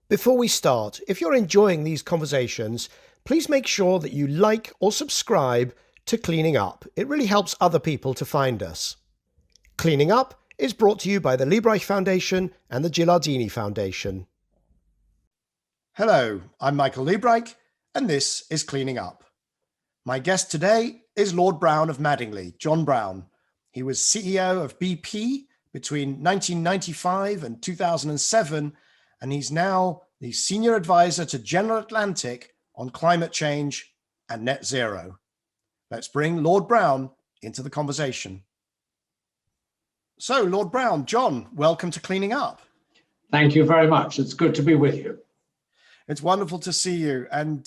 Before we start, if you're enjoying these conversations, please make sure that you like or subscribe to Cleaning Up. It really helps other people to find us. Cleaning Up is brought to you by the Liebreich Foundation and the Gilardini Foundation. Hello, I'm Michael Liebreich, and this is Cleaning Up. My guest today is Lord Browne of Madingley, John Browne. He was CEO of BP between 1995 and 2007, and he's now the Senior Advisor to General Atlantic on climate change and net zero. Let's bring Lord Browne into the conversation. So, Lord Browne, John, welcome to Cleaning Up. Thank you very much. It's good to be with you. It's wonderful to see you. And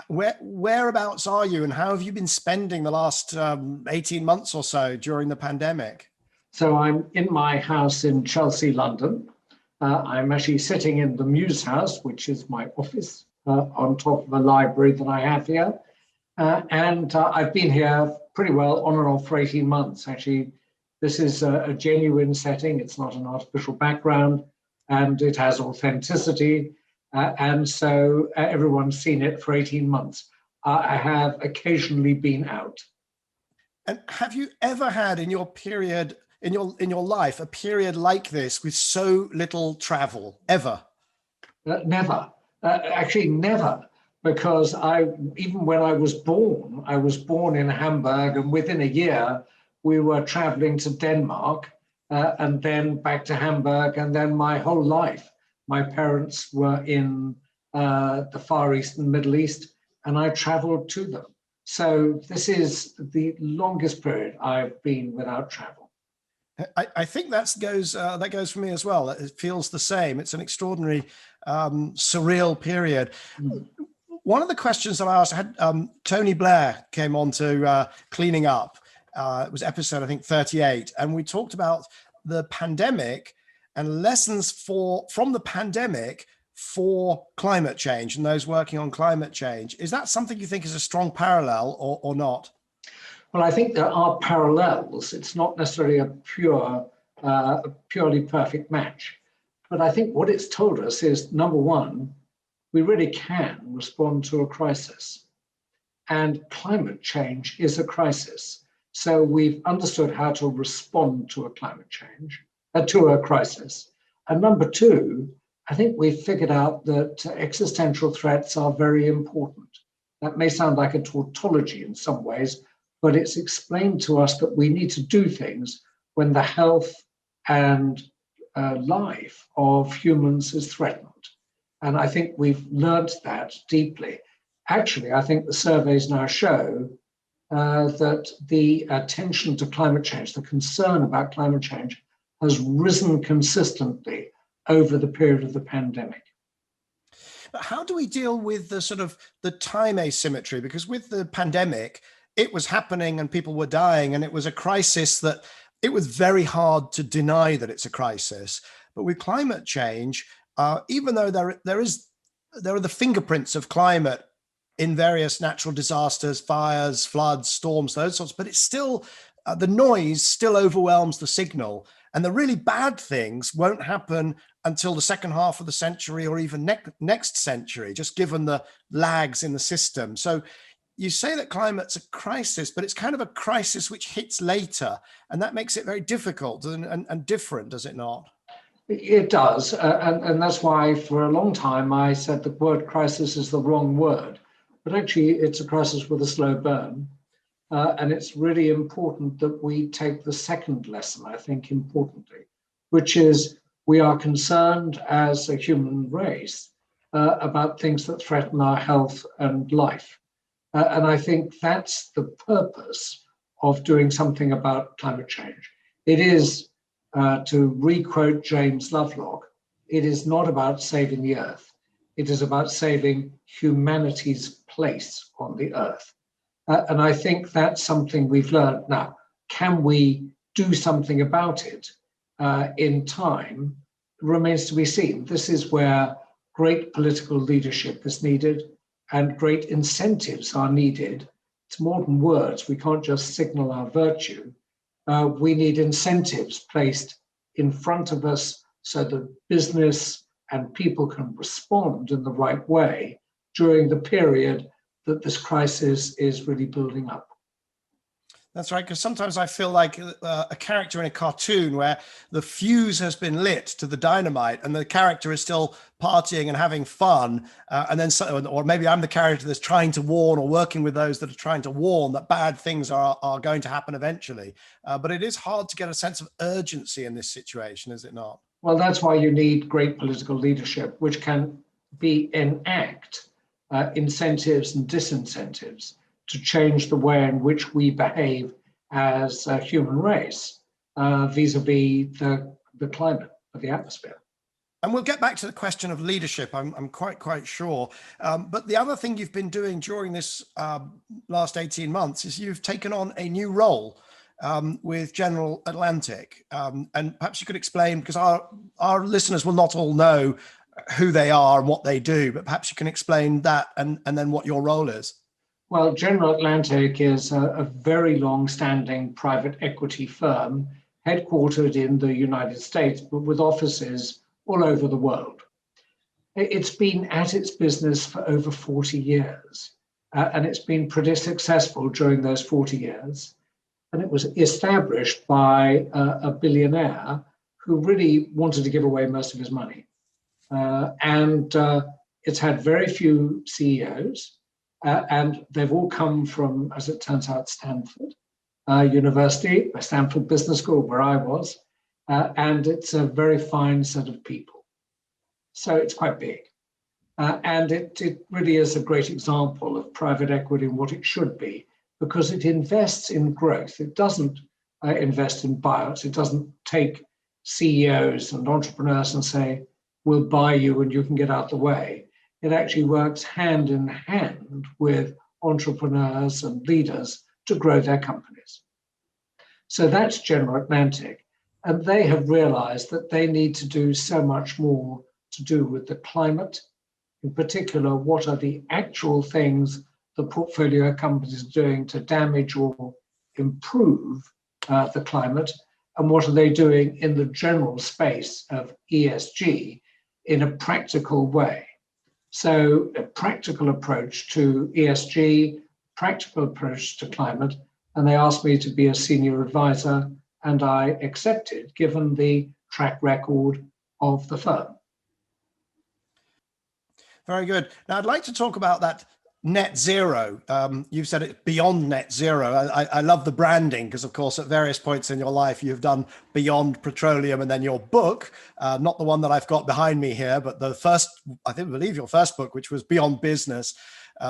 whereabouts are you, and how have you been spending the last 18 months or so during the pandemic? So I'm in my house in Chelsea, London. I'm actually sitting in the Muse House, which is my office, on top of a library that I have here. And I've been here pretty well on and off for 18 months. Actually, this is a genuine setting. It's not an artificial background, and it has authenticity. And so everyone's seen it for 18 months. I have occasionally been out. And have you ever had in your period, in your life, a period like this with so little travel, ever? Never. Actually, never. Because even when I was born in Hamburg, and within a year, we were traveling to Denmark and then back to Hamburg, and then my whole life. My parents were in the Far East and Middle East, and I traveled to them. So this is the longest period I've been without travel. I think that goes for me as well. It feels the same. It's an extraordinary, surreal period. One of the questions that I asked, I had Tony Blair came on to Cleaning Up. It was episode, I think, 38. And we talked about the pandemic and lessons from the pandemic for climate change and those working on climate change. Is that something you think is a strong parallel or not? Well, I think there are parallels. It's not necessarily a purely perfect match. But I think what it's told us is, number one, we really can respond to a crisis. And climate change is a crisis. So we've understood how to respond to a climate change, to a crisis. And number two, I think we've figured out that existential threats are very important. That may sound like a tautology in some ways, but it's explained to us that we need to do things when the health and life of humans is threatened. And I think we've learned that deeply. Actually, I think the surveys now show that the attention to climate change, the concern about climate change, has risen consistently over the period of the pandemic. But how do we deal with the time asymmetry? Because with the pandemic, it was happening and people were dying, and it was a crisis that it was very hard to deny that it's a crisis. But with climate change, even though there are the fingerprints of climate in various natural disasters, fires, floods, storms, those sorts, but it's still, the noise still overwhelms the signal. And the really bad things won't happen until the second half of the century or even next century, just given the lags in the system. So you say that climate's a crisis, but it's kind of a crisis which hits later, and that makes it very difficult and different, does it not? It does, and that's why for a long time I said the word crisis is the wrong word, but actually it's a crisis with a slow burn. And it's really important that we take the second lesson, I think, importantly, which is we are concerned as a human race about things that threaten our health and life. And I think that's the purpose of doing something about climate change. It is, to re-quote James Lovelock, it is not about saving the earth. It is about saving humanity's place on the earth. And I think that's something we've learned. Now, can we do something about it in time? Remains to be seen. This is where great political leadership is needed and great incentives are needed. It's more than words. We can't just signal our virtue. We need incentives placed in front of us so that business, and people can respond in the right way during the period that this crisis is really building up. That's right, because sometimes I feel like a character in a cartoon where the fuse has been lit to the dynamite and the character is still partying and having fun. And then, or maybe I'm the character that's trying to warn or working with those that are trying to warn that bad things are going to happen eventually. But it is hard to get a sense of urgency in this situation, is it not? Well, that's why you need great political leadership, which can enact incentives and disincentives to change the way in which we behave as a human race vis-a-vis the climate of the atmosphere. And we'll get back to the question of leadership, I'm quite sure. But the other thing you've been doing during this last 18 months is you've taken on a new role with General Atlantic. And perhaps you could explain, because our listeners will not all know who they are and what they do, but perhaps you can explain that and then what your role is. Well, General Atlantic is a very long-standing private equity firm headquartered in the United States, but with offices all over the world. It's been at its business for over 40 years, and it's been pretty successful during those 40 years. And it was established by a billionaire who really wanted to give away most of his money. And it's had very few CEOs. And they've all come from, as it turns out, Stanford University, Stanford Business School, where I was. And it's a very fine set of people. So it's quite big. And it really is a great example of private equity and what it should be, because it invests in growth. It doesn't invest in buyouts. It doesn't take CEOs and entrepreneurs and say, we'll buy you and you can get out the way. It actually works hand in hand with entrepreneurs and leaders to grow their companies. So that's General Atlantic. And they have realized that they need to do so much more to do with the climate. In particular, what are the actual things the portfolio companies are doing to damage or improve the climate? And what are they doing in the general space of ESG in a practical way? So a practical approach to ESG, practical approach to climate, and they asked me to be a senior advisor, and I accepted, given the track record of the firm. Very good. Now, I'd like to talk about that net zero. You've said it beyond net zero. I love the branding because, of course, at various points in your life, you've done Beyond Petroleum, and then your book, not the one that I've got behind me here, but the first, I believe your first book, which was Beyond Business.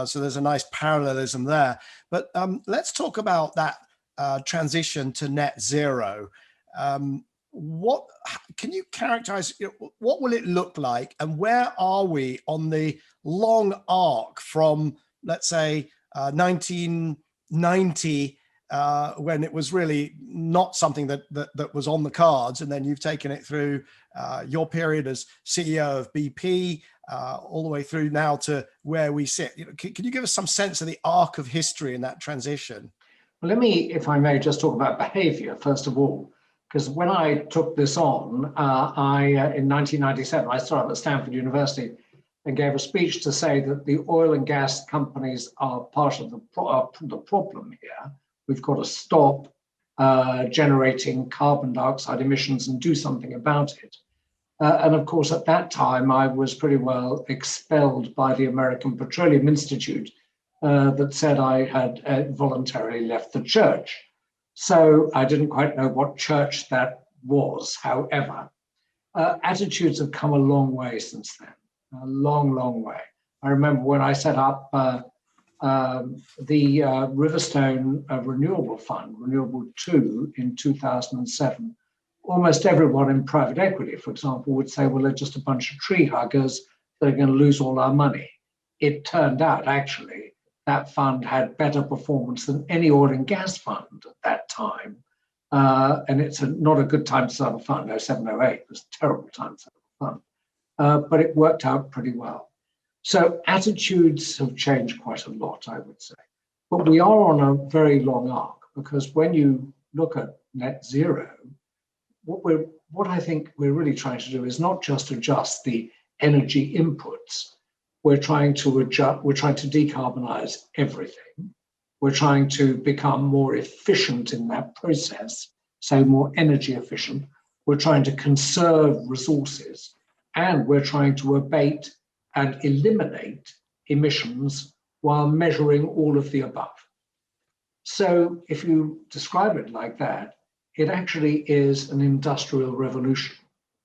So there's a nice parallelism there. But let's talk about that transition to net zero. What can you characterize? What will it look like, and where are we on the long arc from, let's say, 1990, when it was really not something that was on the cards, and then you've taken it through your period as CEO of BP, all the way through now to where we sit. Can you give us some sense of the arc of history in that transition? Well, let me, if I may, just talk about behavior first of all. Because when I took this on, in 1997, I started at Stanford University and gave a speech to say that the oil and gas companies are part of the problem here. We've got to stop generating carbon dioxide emissions and do something about it. And of course, at that time, I was pretty well expelled by the American Petroleum Institute that said I had voluntarily left the church. So I didn't quite know what church that was. However, attitudes have come a long way since then, a long, long way. I remember when I set up the Riverstone renewable fund, Renewable 2, in 2007, almost everyone in private equity, for example, would say, well, they're just a bunch of tree huggers that are going to lose all our money. It turned out, actually, that fund had better performance than any oil and gas fund at that time. And it's not a good time to set up a fund. 07, 08 it was a terrible time to set up a fund. But it worked out pretty well. So attitudes have changed quite a lot, I would say. But we are on a very long arc, because when you look at net zero, what I think we're really trying to do is not just adjust the energy inputs. We're trying to adjust, we're trying to decarbonize everything. We're trying to become more efficient in that process, so more energy efficient. We're trying to conserve resources, and we're trying to abate and eliminate emissions while measuring all of the above. So if you describe it like that, it actually is an industrial revolution.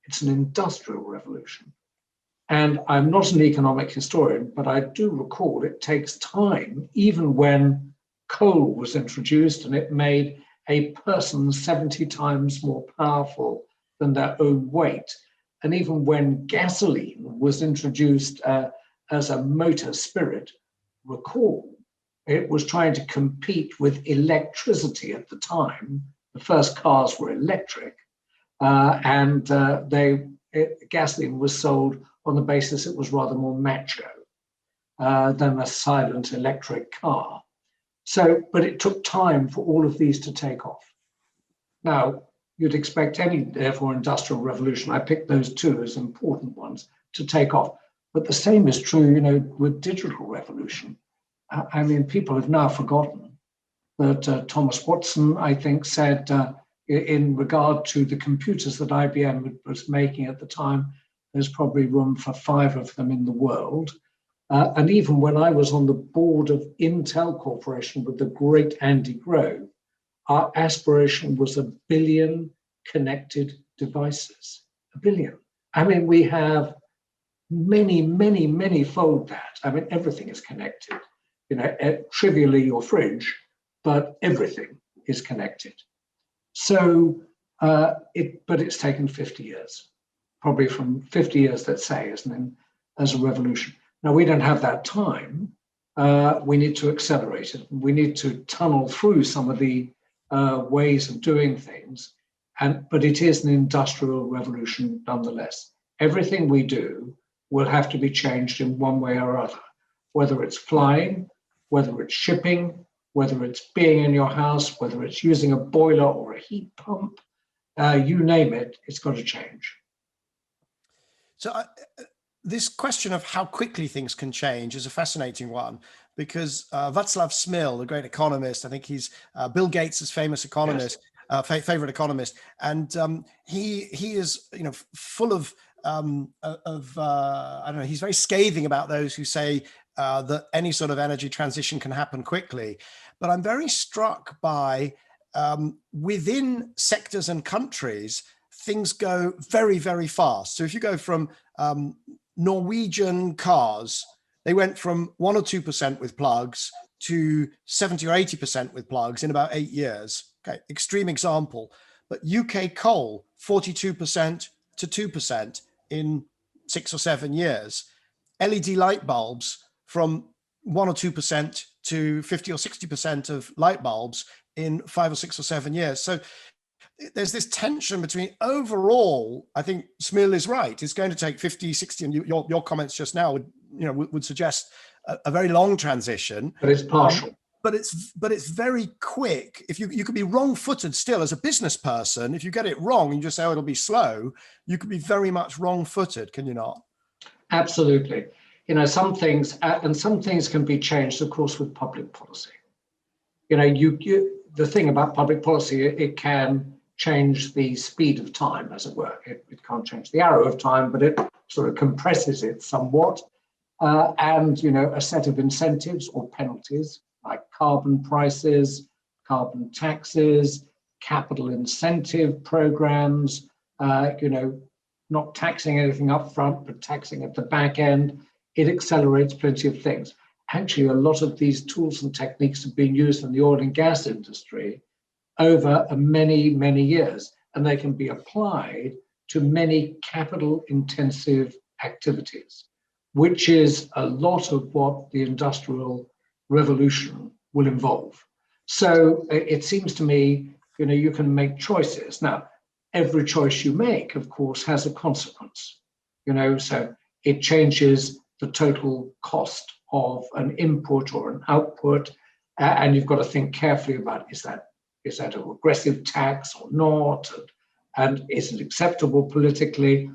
It's an industrial revolution. And I'm not an economic historian, but I do recall it takes time, even when coal was introduced and it made a person 70 times more powerful than their own weight. And even when gasoline was introduced as a motor spirit, recall, it was trying to compete with electricity at the time. The first cars were electric, and gasoline was sold on the basis it was rather more macho than a silent electric car. So, but it took time for all of these to take off. Now, you'd expect any, therefore, industrial revolution, I picked those two as important ones, to take off. But the same is true, with digital revolution. I mean, people have now forgotten that Thomas Watson, I think, said in regard to the computers that IBM was making at the time, there's probably room for 5 of them in the world. And even when I was on the board of Intel Corporation with the great Andy Grove, our aspiration was 1 billion connected devices. 1 billion. I mean, we have many fold that. I mean, everything is connected. Trivially your fridge, but everything is connected. So, but it's taken 50 years, probably from 50 years, let's say, as a revolution. Now, we don't have that time. We need to accelerate it. We need to tunnel through some of the ways of doing things. But it is an industrial revolution nonetheless. Everything we do will have to be changed in one way or other, whether it's flying, whether it's shipping, whether it's being in your house, whether it's using a boiler or a heat pump, you name it, it's got to change. So this question of how quickly things can change is a fascinating one, because Václav Smil, the great economist, I think he's Bill Gates' famous economist, yes. Favorite economist, and he is full of I don't know, he's very scathing about those who say that any sort of energy transition can happen quickly. But I'm very struck by within sectors and countries, things go very, very fast. So if you go from Norwegian cars, they went from 1 or 2% with plugs to 70 or 80% with plugs in about 8 years. Okay, extreme example. But UK coal, 42% to 2% in 6 or 7 years. LED light bulbs from 1 or 2% to 50 or 60% of light bulbs in 5 or 6 or 7 years. So there's this tension between overall, I think Smil is right. It's going to take 50, 60, and your comments just now would suggest a very long transition. But it's partial. But it's very quick. If you could be wrong-footed still as a business person, if you get it wrong and you just say, oh, it'll be slow, you could be very much wrong-footed, can you not? Absolutely. Some things, and some things can be changed, of course, with public policy. The thing about public policy, it can change the speed of time, as it were. It can't change the arrow of time, but it sort of compresses it somewhat. And a set of incentives or penalties, like carbon prices, carbon taxes, capital incentive programs, not taxing anything up front, but taxing at the back end. It accelerates plenty of things. Actually, a lot of these tools and techniques have been used in the oil and gas industry over many years, and they can be applied to many capital intensive activities, which is a lot of what the industrial revolution will involve. So it seems to me, you can make choices. Now, every choice you make, of course, has a consequence, so it changes the total cost of an input or an output. And you've got to think carefully about, is that a regressive tax or not? And is it acceptable politically?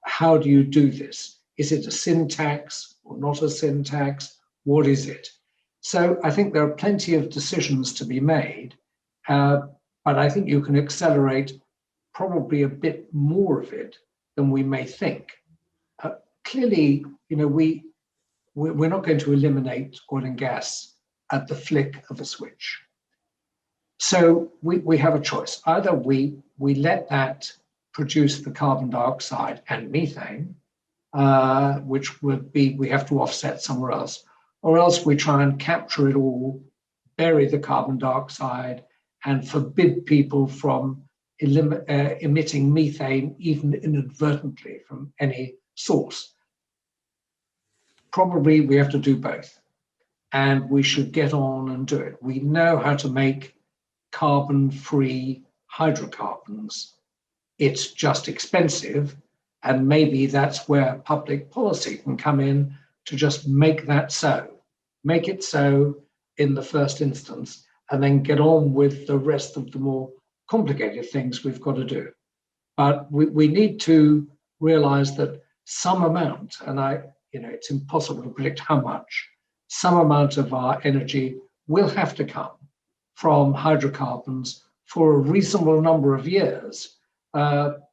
How do you do this? Is it a sin tax or not a sin tax? What is it? So I think there are plenty of decisions to be made, but I think you can accelerate probably a bit more of it than we may think. Clearly, we're not going to eliminate oil and gas at the flick of a switch. So we have a choice. Either we let that produce the carbon dioxide and methane, which would be we have to offset somewhere else, or else we try and capture it all, bury the carbon dioxide, and forbid people from emitting methane, even inadvertently, from any source. Probably we have to do both, and we should get on and do it. We know how to make carbon-free hydrocarbons. It's just expensive, and maybe that's where public policy can come in to just make that so. Make it so in the first instance, and then get on with the rest of the more complicated things we've got to do. But we need to realize that some amount, and it's impossible to predict how much, some amount of our energy will have to come from hydrocarbons for a reasonable number of years,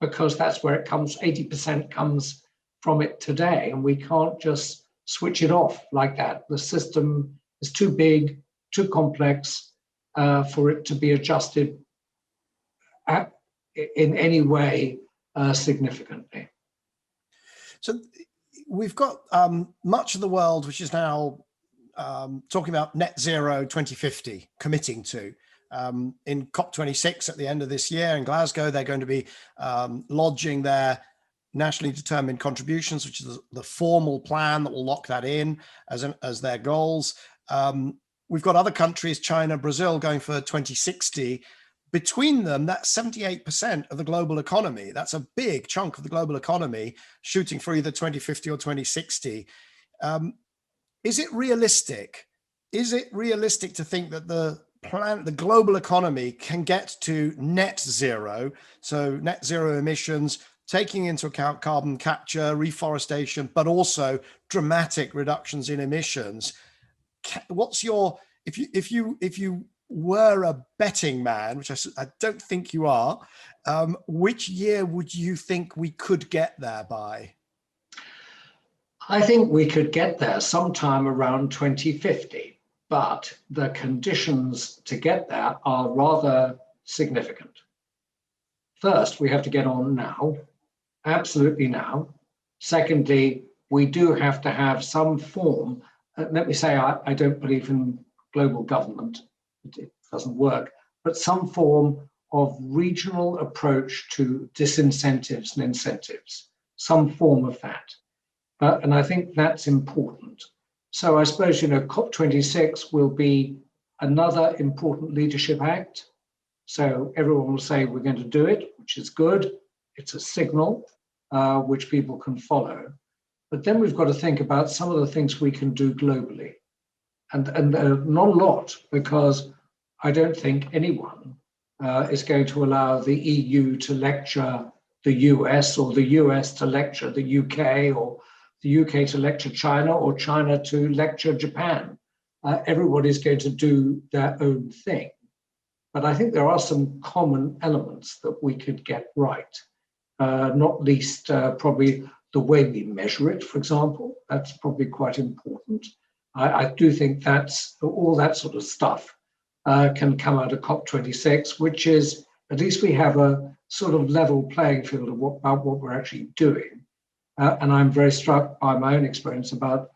because that's where it comes, 80% comes from it today, and we can't just switch it off like that. The system is too big, too complex for it to be adjusted in any way significantly. So we've got much of the world which is now talking about net zero 2050, committing to. In COP26 at the end of this year in Glasgow, they're going to be lodging their nationally determined contributions, which is the formal plan that will lock that in as their goals. We've got other countries, China, Brazil, going for 2060. Between them, that's 78% of the global economy. That's a big chunk of the global economy shooting for either 2050 or 2060. Is it realistic? Is it realistic to think that the global economy can get to net zero, so net zero emissions, taking into account carbon capture, reforestation, but also dramatic reductions in emissions? What's your, if you were a betting man, which I don't think you are, which year would you think we could get there by? I think we could get there sometime around 2050, but the conditions to get there are rather significant. First, we have to get on now, absolutely now. Secondly, we do have to have some form. Let me say, I don't believe in global government. It doesn't work, but some form of regional approach to disincentives and incentives, some form of that. And I think that's important. So I suppose, COP26 will be another important leadership act. So everyone will say we're going to do it, which is good. It's a signal which people can follow. But then we've got to think about some of the things we can do globally. And not a lot, because I don't think anyone is going to allow the EU to lecture the US, or the US to lecture the UK, or the UK to lecture China, or China to lecture Japan. Everybody's going to do their own thing. But I think there are some common elements that we could get right, not least probably the way we measure it, for example. That's probably quite important. I do think that's all that sort of stuff can come out of COP26, which is, at least we have a sort of level playing field of about what we're actually doing. And I'm very struck by my own experience about,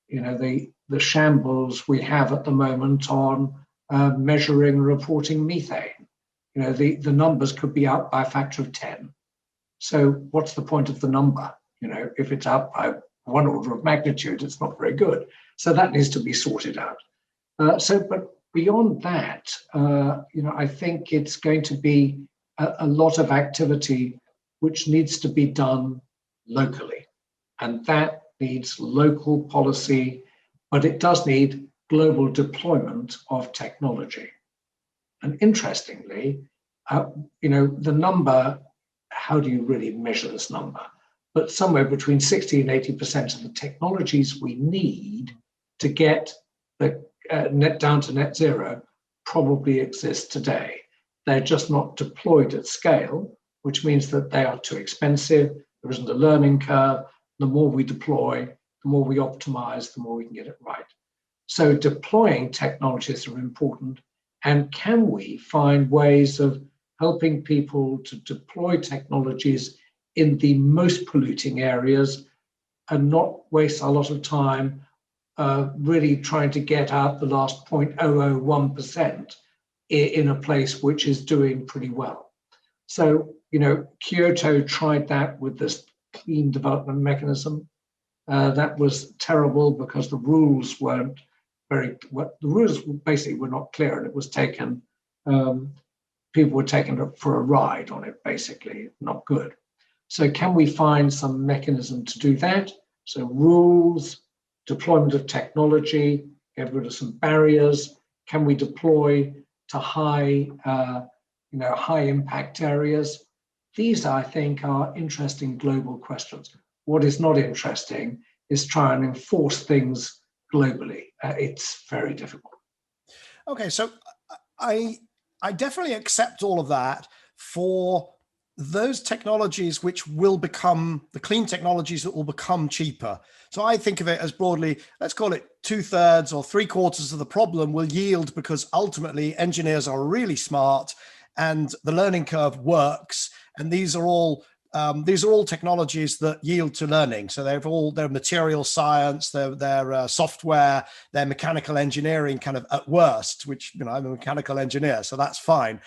the shambles we have at the moment on measuring and reporting methane. The numbers could be up by a factor of 10. So what's the point of the number? If it's up by one order of magnitude, it's not very good. So that needs to be sorted out. But beyond that, I think it's going to be a lot of activity which needs to be done locally. And that needs local policy, but it does need global deployment of technology. And interestingly, the number, how do you really measure this number? but somewhere between 60 and 80% of the technologies we need to get the net down to net zero probably exist today. They're just not deployed at scale, which means that they are too expensive. There isn't a learning curve. The more we deploy, the more we optimize, the more we can get it right. So deploying technologies are important. And can we find ways of helping people to deploy technologies in the most polluting areas and not waste a lot of time really trying to get out the last 0.001% in a place which is doing pretty well. So, Kyoto tried that with this clean development mechanism. That was terrible because the rules weren't the rules basically were not clear, and it was taken, people were taken for a ride on it, basically, not good. So can we find some mechanism to do that? So rules, deployment of technology, get rid of some barriers. Can we deploy to high impact areas? These, I think, are interesting global questions. What is not interesting is try and enforce things globally. It's very difficult. Okay, so I definitely accept all of that for those technologies which will become the clean technologies that will become cheaper. So I think of it as broadly, let's call it 2/3 or 3/4 of the problem will yield because ultimately engineers are really smart and the learning curve works. And these are all technologies that yield to learning. So they're material science, they're software, they're mechanical engineering kind of at worst, which, I'm a mechanical engineer, so that's fine.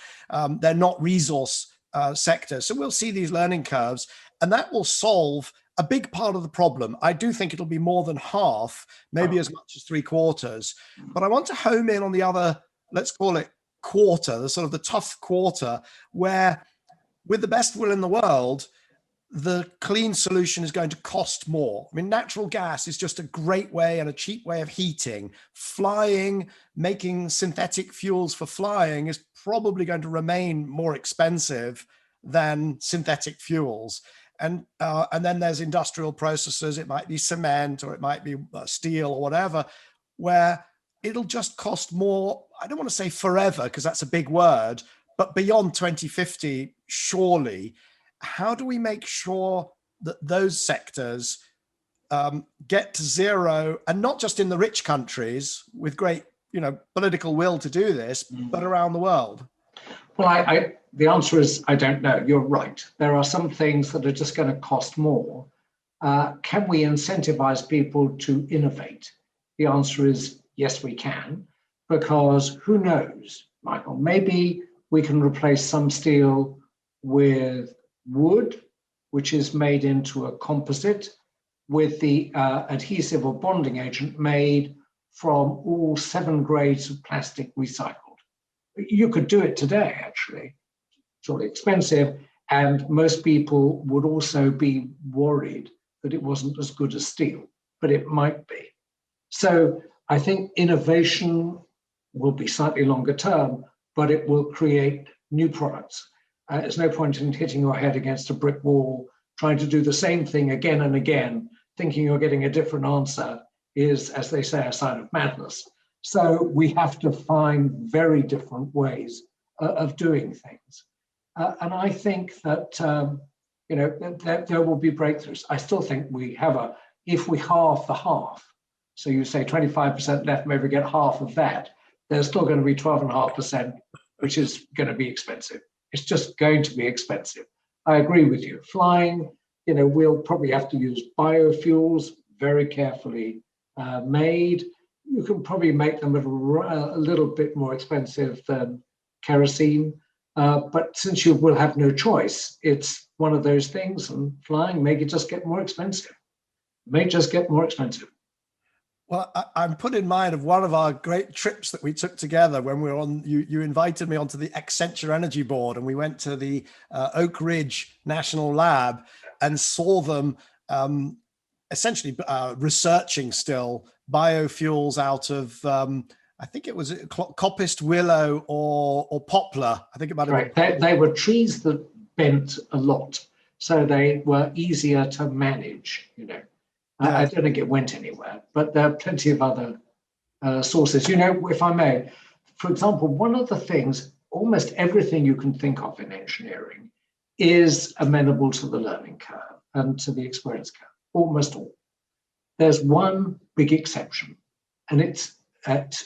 They're not resource sectors. So we'll see these learning curves, and that will solve a big part of the problem. I do think it'll be more than half, maybe as much as 3/4. But I want to home in on the other, let's call it quarter, the sort of the tough quarter, where with the best will in the world, the clean solution is going to cost more. I mean, natural gas is just a great way and a cheap way of heating. Flying, making synthetic fuels for flying is probably going to remain more expensive than synthetic fuels. And then there's industrial processes. It might be cement or it might be steel or whatever, where it'll just cost more. I don't want to say forever because that's a big word, but beyond 2050, surely. How do we make sure that those sectors get to zero, and not just in the rich countries with great, political will to do this, but around the world? Well, the answer is I don't know. You're right. There are some things that are just going to cost more. Can we incentivize people to innovate? The answer is yes, we can, because who knows, Michael, maybe we can replace some steel with wood, which is made into a composite with the adhesive or bonding agent made from all 7 grades of plastic recycled. You could do it today, actually. It's really expensive, and most people would also be worried that it wasn't as good as steel, but it might be. So I think innovation will be slightly longer term, but it will create new products. There's no point in hitting your head against a brick wall, trying to do the same thing again and again, thinking you're getting a different answer is, as they say, a sign of madness. So we have to find very different ways of doing things. And I think that, that there will be breakthroughs. I still think if we halve the half, so you say 25% left, maybe get half of that, there's still going to be 12.5%, which is going to be expensive. It's just going to be expensive. I agree with you. Flying, we'll probably have to use biofuels, very carefully made. You can probably make them a little bit more expensive than kerosene. But since you will have no choice, it's one of those things, and flying may just get more expensive. Well, I'm put in mind of one of our great trips that we took together when we were on, you invited me onto the Accenture Energy Board, and we went to the Oak Ridge National Lab and saw them essentially researching still biofuels out of, I think it was coppiced willow or poplar. I think it might have been. They were trees that bent a lot. so they were easier to manage. I don't think it went anywhere, but there are plenty of other sources. If I may, for example, one of the things, almost everything you can think of in engineering is amenable to the learning curve and to the experience curve, almost all. There's one big exception, and it's at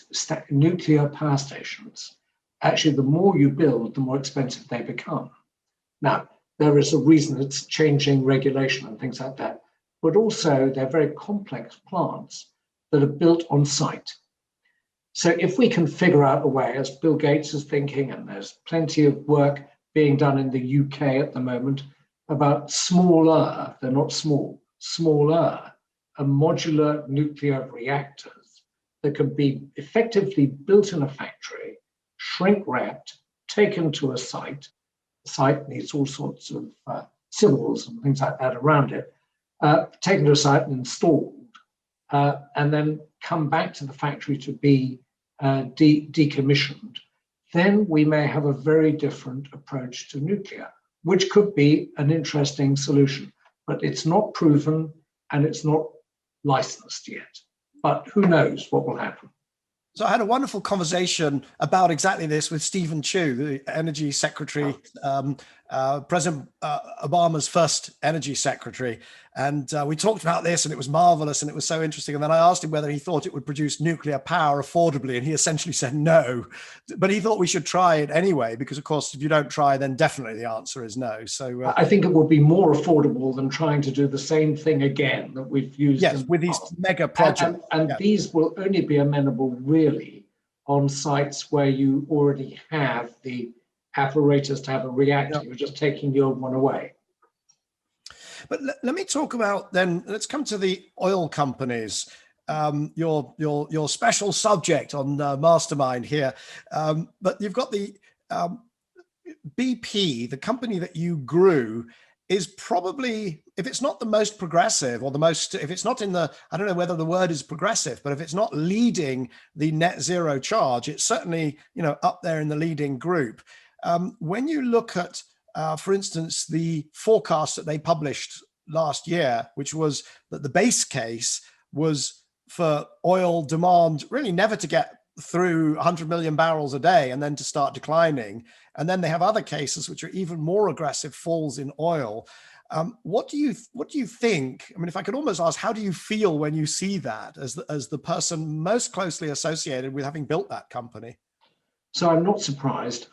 nuclear power stations. Actually, the more you build, the more expensive they become. Now, there is a reason it's changing regulation and things like that, but also they're very complex plants that are built on site. So if we can figure out a way, as Bill Gates is thinking, and there's plenty of work being done in the UK at the moment about smaller, they're not small, smaller and modular nuclear reactors that can be effectively built in a factory, shrink wrapped, taken to a site. The site needs all sorts of civils and things like that around it, taken to a site and installed, and then come back to the factory to be decommissioned, then we may have a very different approach to nuclear, which could be an interesting solution. But it's not proven and it's not licensed yet. But who knows what will happen. So I had a wonderful conversation about exactly this with Stephen Chu, the Energy Secretary, President Obama's first Energy Secretary. And we talked about this, and it was marvelous, and it was so interesting. And then I asked him whether he thought it would produce nuclear power affordably, and he essentially said no. But he thought we should try it anyway, because, of course, if you don't try, then definitely the answer is no. So I think it would be more affordable than trying to do the same thing again that we've used. Yes, with these mega projects. And these will only be amenable really on sites where you already have the apparatus to have a reactor. Yep. You're just taking the old one away. But let me talk about then, let's come to the oil companies, your special subject on Mastermind here. But you've got the BP, the company that you grew, is probably, if it's not the most progressive or the most, if it's not in the, I don't know whether the word is progressive, but if it's not leading the net zero charge, it's certainly, up there in the leading group. When you look at, for instance, the forecast that they published last year, which was that the base case was for oil demand really never to get through 100 million barrels a day and then to start declining. And then they have other cases which are even more aggressive falls in oil. What do you think? I mean, if I could almost ask, how do you feel when you see that as the person most closely associated with having built that company? So I'm not surprised.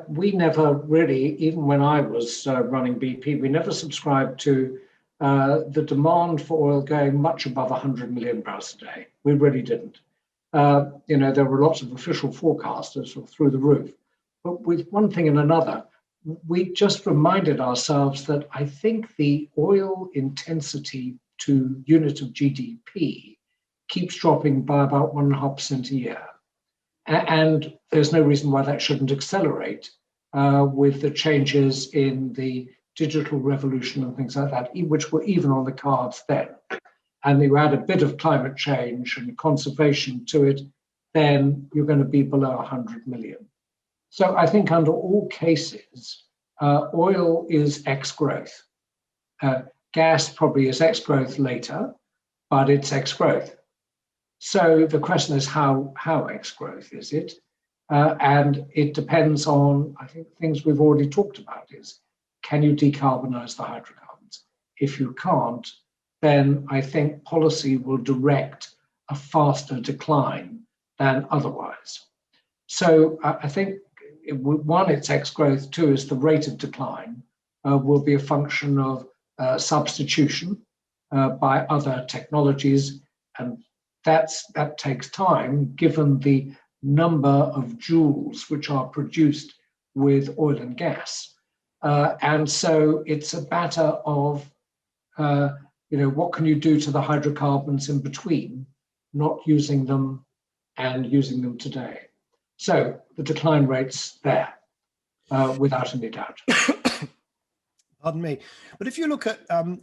We never really, even when I was running BP, we never subscribed to the demand for oil going much above 100 million barrels a day. We really didn't. There were lots of official forecasters through the roof. But with one thing and another, we just reminded ourselves that I think the oil intensity to unit of GDP keeps dropping by about 1.5% a year. And there's no reason why that shouldn't accelerate with the changes in the digital revolution and things like that, which were even on the cards then. And you add a bit of climate change and conservation to it, then you're going to be below 100 million. So I think under all cases, oil is ex-growth. Gas probably is ex-growth later, but it's ex-growth. So the question is how ex-growth is it? And it depends on, I think, things we've already talked about is, can you decarbonize the hydrocarbons? If you can't, then I think policy will direct a faster decline than otherwise. So I think, one, it's ex-growth. Two, is the rate of decline will be a function of substitution by other technologies, and that takes time given the number of joules which are produced with oil and gas. And so it's a matter of, what can you do to the hydrocarbons in between, not using them and using them today. So the decline rate's there, without any doubt. Pardon me. But if you look at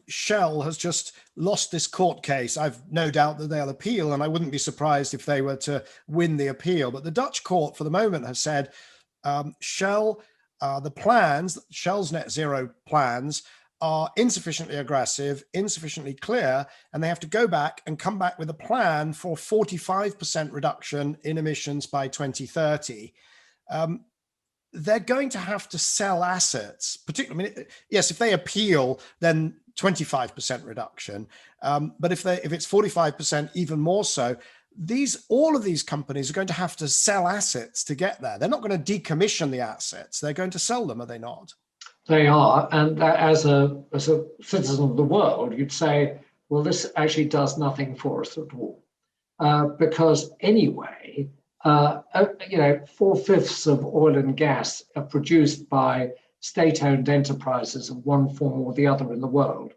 Shell has just lost this court case, I've no doubt that they'll appeal, and I wouldn't be surprised if they were to win the appeal. But the Dutch court for the moment has said Shell's net zero plans are insufficiently aggressive, insufficiently clear, and they have to go back and come back with a plan for 45% reduction in emissions by 2030. They're going to have to sell assets, particularly, I mean, yes, if they appeal, then 25% reduction. But if it's 45%, even more so, all of these companies are going to have to sell assets to get there. They're not going to decommission the assets. They're going to sell them, are they not? They are, and as a citizen of the world, you'd say, well, this actually does nothing for us at all, because anyway, 4/5 of oil and gas are produced by state-owned enterprises of one form or the other in the world,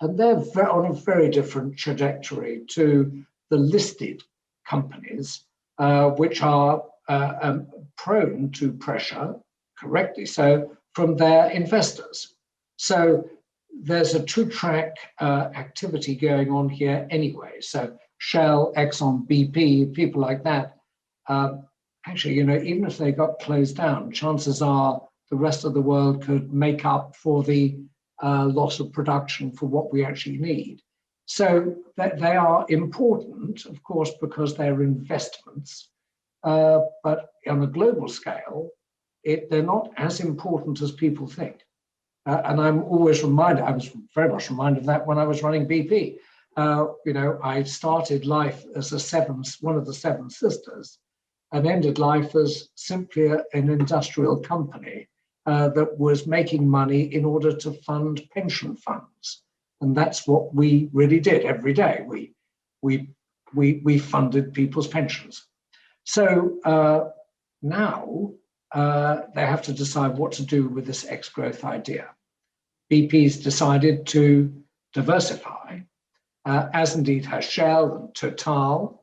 and they're on a very different trajectory to the listed companies, which are prone to pressure, correctly so, from their investors. So there's a two-track activity going on here anyway. So Shell, Exxon, BP, people like that, actually, even if they got closed down, chances are the rest of the world could make up for the loss of production for what we actually need. So they are important, of course, because they're investments, but on a global scale, they're not as important as people think. And I'm always reminded, I was very much reminded of that when I was running BP. I started life as one of the seven sisters, and ended life as simply an industrial company that was making money in order to fund pension funds. And that's what we really did every day. We funded people's pensions. So now they have to decide what to do with this ex-growth idea. BP's decided to diversify, as indeed has Shell and Total,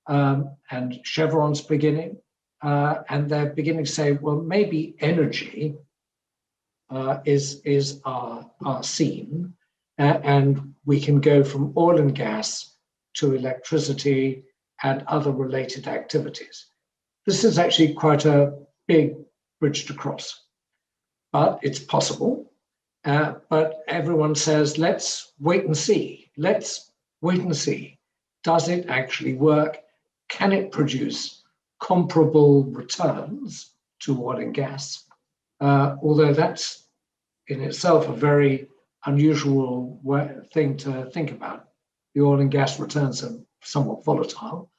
and Chevron's beginning. And they're beginning to say, well, maybe energy is our scene, and we can go from oil and gas to electricity and other related activities. This is actually quite a big bridge to cross, but it's possible. But everyone says, let's wait and see. Let's wait and see. Does it actually work? Can it produce comparable returns to oil and gas? Although that's in itself a very unusual thing to think about. The oil and gas returns are somewhat volatile.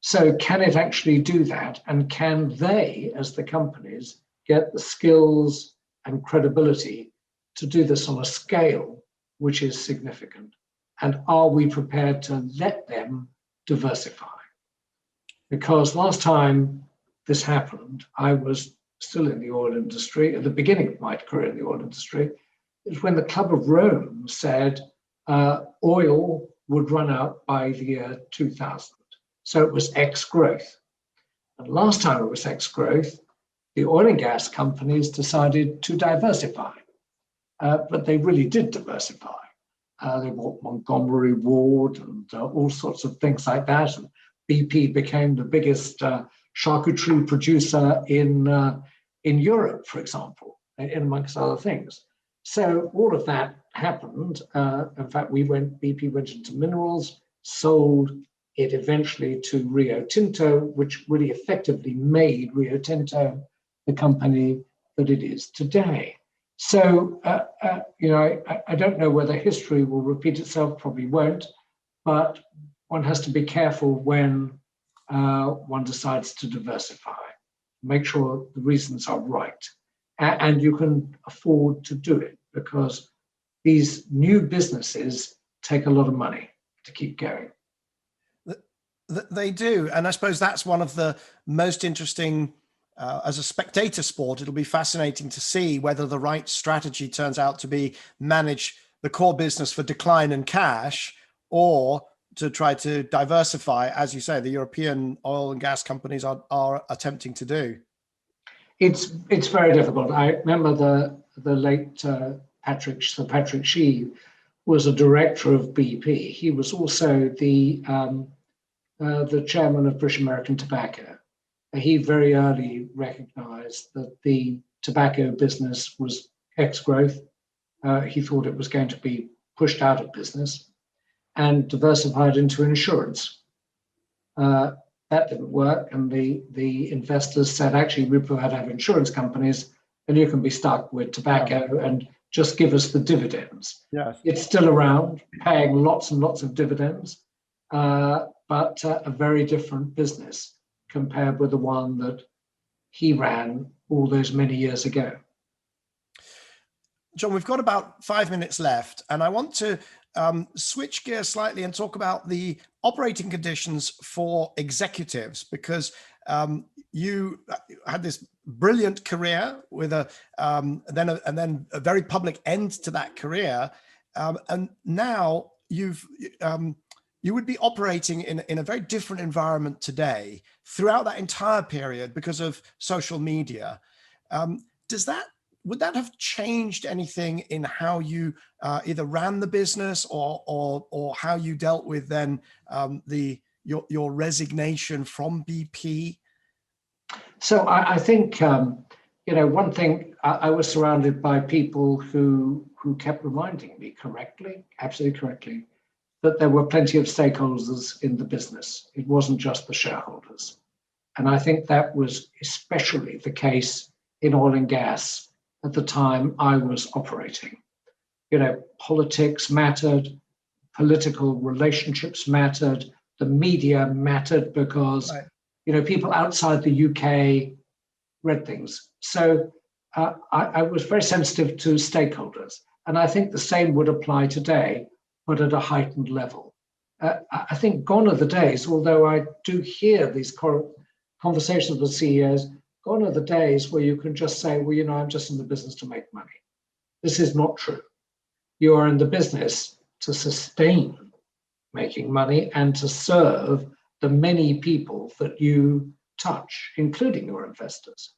So can it actually do that? And can they, as the companies, get the skills and credibility to do this on a scale which is significant? And are we prepared to let them diversify? Because last time this happened, I was still in the oil industry, at the beginning of my career in the oil industry. It was when the Club of Rome said oil would run out by the year 2000. So it was ex-growth. And last time it was ex-growth, the oil and gas companies decided to diversify. But they really did diversify. They bought Montgomery Ward and all sorts of things like that. And BP became the biggest charcuterie producer in Europe, for example, in amongst other things. So all of that happened. In fact, BP went into minerals, sold it eventually to Rio Tinto, which really effectively made Rio Tinto the company that it is today. So, I don't know whether history will repeat itself, probably won't, but one has to be careful when one decides to diversify, make sure the reasons are right, and you can afford to do it, because these new businesses take a lot of money to keep going. They do. And I suppose that's one of the most interesting, as a spectator sport, it'll be fascinating to see whether the right strategy turns out to be manage the core business for decline and cash, or to try to diversify, as you say, the European oil and gas companies are attempting to do. It's very difficult. I remember the late Sir Patrick Shee was a director of BP. He was also the chairman of British American Tobacco. He very early recognized that the tobacco business was ex-growth, He thought it was going to be pushed out of business and diversified into insurance. That didn't work, and the investors said, actually, we prefer to have insurance companies, and you can be stuck with tobacco and just give us the dividends. Yes. It's still around, paying lots and lots of dividends, but a very different business compared with the one that he ran all those many years ago. John, we've got about 5 minutes left, and I want to switch gears slightly and talk about the operating conditions for executives, because you had this brilliant career with then a very public end to that career, and now you would be operating in a very different environment today throughout that entire period because of social media. Would that have changed anything in how you either ran the business or how you dealt with then your resignation from BP? So I think one thing, I was surrounded by people who kept reminding me correctly, absolutely correctly, that there were plenty of stakeholders in the business. It wasn't just the shareholders, and I think that was especially the case in oil and gas. At the time I was operating, politics mattered, political relationships mattered, the media mattered because, people outside the UK read things. So I was very sensitive to stakeholders. And I think the same would apply today, but at a heightened level. I think gone are the days, although I do hear these conversations with CEOs, gone are the days where you can just say, well, I'm just in the business to make money. This is not true. You are in the business to sustain making money and to serve the many people that you touch, including your investors.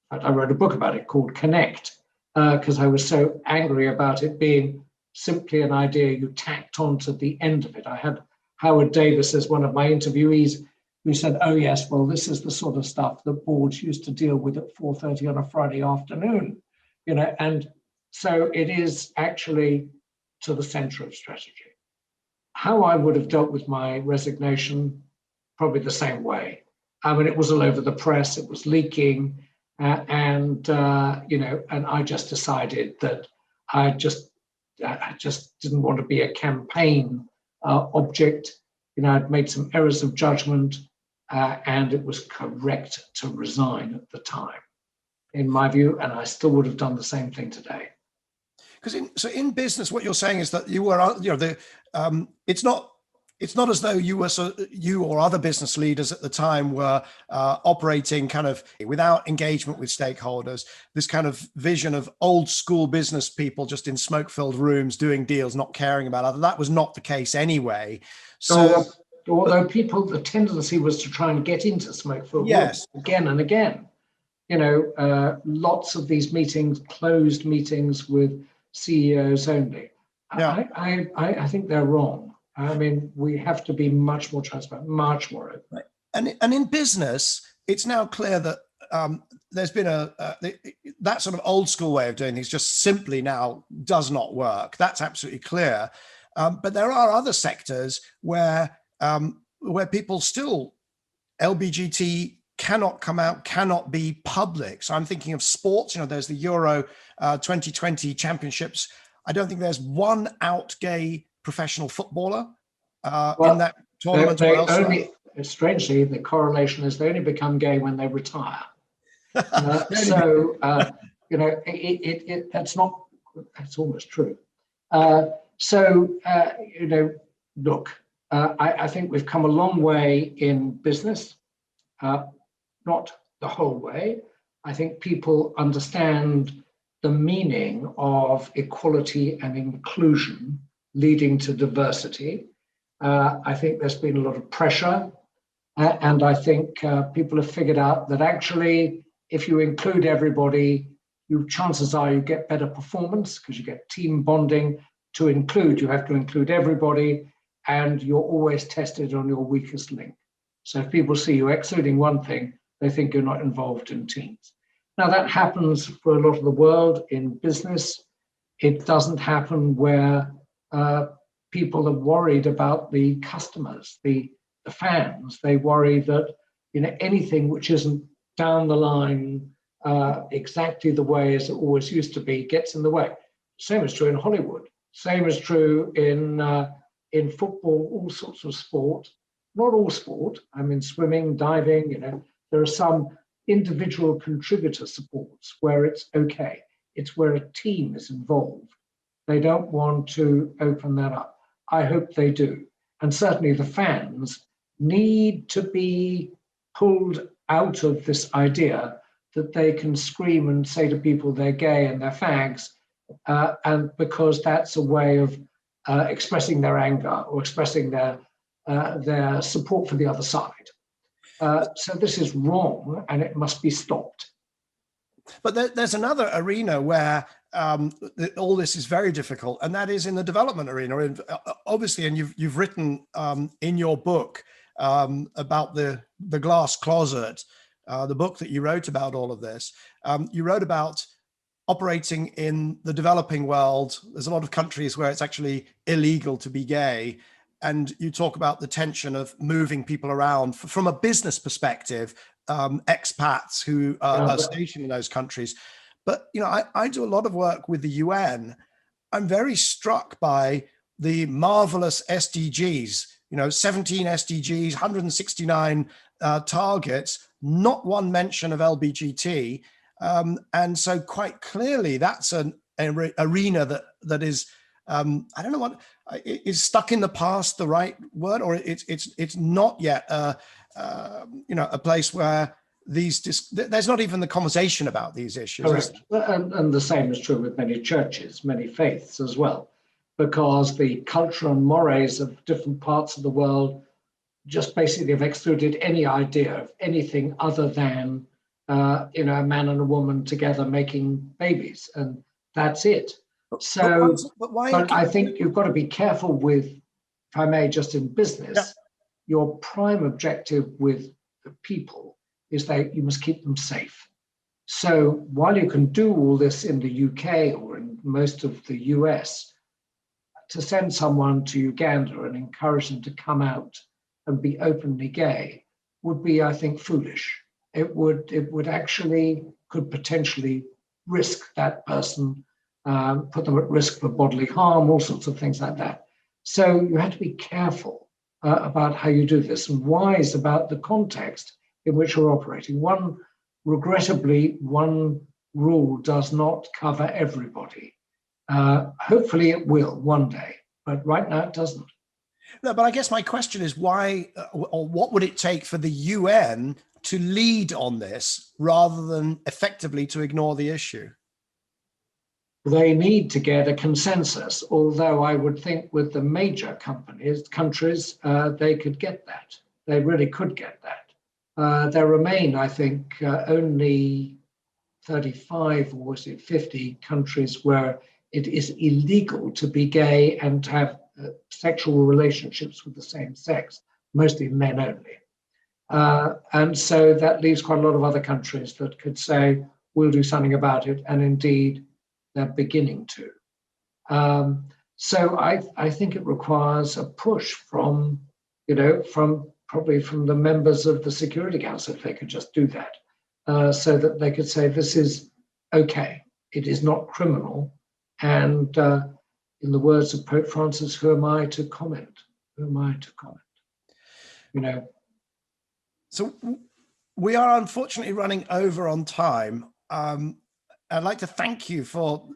In fact, I wrote a book about it called Connect, because I was so angry about it being simply an idea you tacked on to the end of it. I had Howard Davis as one of my interviewees, who said, oh yes, well, this is the sort of stuff that boards used to deal with at 4:30 on a Friday afternoon, and so it is actually to the center of strategy. How I would have dealt with my resignation, probably the same way. I mean, it was all over the press, it was leaking, and I just decided that I just didn't want to be a campaign object. I'd made some errors of judgment, and it was correct to resign at the time, in my view, and I still would have done the same thing today. Because in business, what you're saying is that you were, it's not as though you or other business leaders at the time were operating kind of without engagement with stakeholders, this kind of vision of old school business people just in smoke-filled rooms doing deals, not caring about others. That was not the case anyway. So, although the tendency was to try and get into smoke-filled rooms again and again. Lots of these meetings, closed meetings with CEOs only. Yeah. I think they're wrong. I mean, we have to be much more transparent, much more open. Right. And in business, it's now clear that there's been that sort of old school way of doing things just simply now does not work. That's absolutely clear. But there are other sectors where people still, LBGT cannot come out, cannot be public. So I'm thinking of sports. There's the Euro 2020 championships. I don't think there's one out gay professional footballer in that tournament. Strangely, the correlation is they only become gay when they retire. That's not. That's almost true. Look, I think we've come a long way in business. Not the whole way. I think people understand the meaning of equality and inclusion leading to diversity. I think there's been a lot of pressure, and I think people have figured out that actually, if you include everybody, chances are you get better performance because you get team bonding. To include, you have to include everybody, and you're always tested on your weakest link. So if people see you excluding one thing, they think you're not involved in teams. Now that happens for a lot of the world in business. It doesn't happen where people are worried about the customers, the fans. They worry that anything which isn't down the line exactly the way as it always used to be gets in the way. Same is true in Hollywood. Same is true in football, all sorts of sport. Not all sport. I mean, swimming, diving. There are some individual contributor sports where it's okay. It's where a team is involved. They don't want to open that up. I hope they do. And certainly the fans need to be pulled out of this idea that they can scream and say to people they're gay and they're fags, and because that's a way of expressing their anger or expressing their support for the other side. So this is wrong and it must be stopped. But there's another arena where all this is very difficult, and that is in the development arena. Obviously, and you've written in your book about the glass closet, the book that you wrote about all of this. You wrote about operating in the developing world. There's a lot of countries where it's actually illegal to be gay. And you talk about the tension of moving people around from a business perspective, expats who are stationed in those countries. But, I do a lot of work with the UN. I'm very struck by the marvelous SDGs, 17 SDGs, 169 targets, not one mention of LBGT. And so quite clearly that's an arena that is, I don't know what is stuck in the past, the right word, or it's not yet a place where there's not even the conversation about these issues. Correct. And the same is true with many churches, many faiths as well, because the culture and mores of different parts of the world just basically have excluded any idea of anything other than a man and a woman together making babies, and that's it. So, but I think you've got to be careful with, if I may, just in business, your prime objective with the people is that you must keep them safe. So while you can do all this in the UK or in most of the US, to send someone to Uganda and encourage them to come out and be openly gay would be, I think, foolish. It would actually could potentially risk that person, put them at risk for bodily harm, all sorts of things like that. So you have to be careful about how you do this and wise about the context in which you're operating. Regrettably, one rule does not cover everybody. Hopefully it will one day, but right now it doesn't. No, but I guess my question is why, or what would it take for the UN to lead on this rather than effectively to ignore the issue? They need to get a consensus, although I would think with the major countries, they could get that. They really could get that. There remain, I think, only 35 or was it 50 countries where it is illegal to be gay and to have sexual relationships with the same sex, mostly men only. And so that leaves quite a lot of other countries that could say, we'll do something about it. And indeed, they're beginning to. So I think it requires a push from probably from the members of the Security Council, if they could just do that, so that they could say, this is okay, it is not criminal. And in the words of Pope Francis, who am I to comment? Who am I to comment? So we are unfortunately running over on time. I'd like to thank you for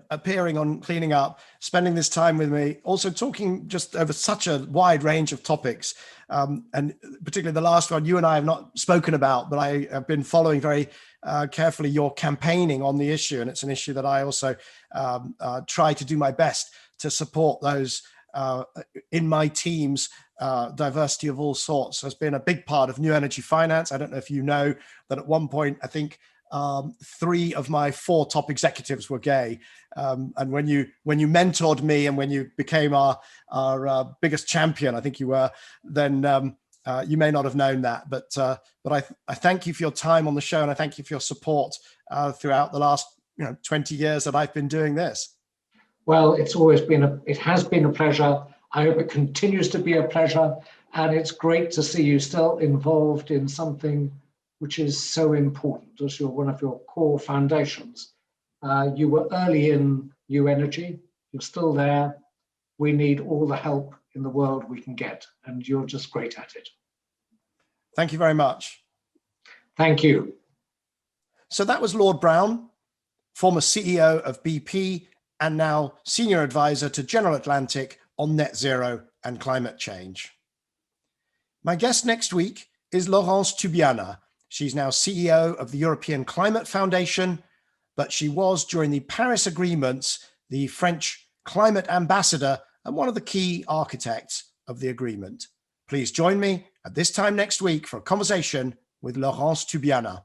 appearing on Cleaning Up, spending this time with me, also talking just over such a wide range of topics. And particularly the last one you and I have not spoken about, but I have been following very carefully your campaigning on the issue. And it's an issue that I also try to do my best to support those in my teams. Diversity of all sorts has been a big part of New Energy Finance. I don't know if you know that at one point, I think 3 of my 4 top executives were gay. And when you mentored me and when you became our biggest champion, I think you were, then you may not have known that. But I thank you for your time on the show, and I thank you for your support throughout the last 20 years that I've been doing this. Well, it has been a pleasure. I hope it continues to be a pleasure. And it's great to see you still involved in something which is so important as one of your core foundations. You were early in new energy. You're still there. We need all the help in the world we can get, and you're just great at it. Thank you very much. Thank you. So that was Lord Browne, former CEO of BP and now Senior Advisor to General Atlantic on net zero and climate change. My guest next week is Laurence Tubiana. She's now CEO of the European Climate Foundation, but she was, during the Paris Agreements, the French climate ambassador and one of the key architects of the agreement. Please join me at this time next week for a conversation with Laurence Tubiana.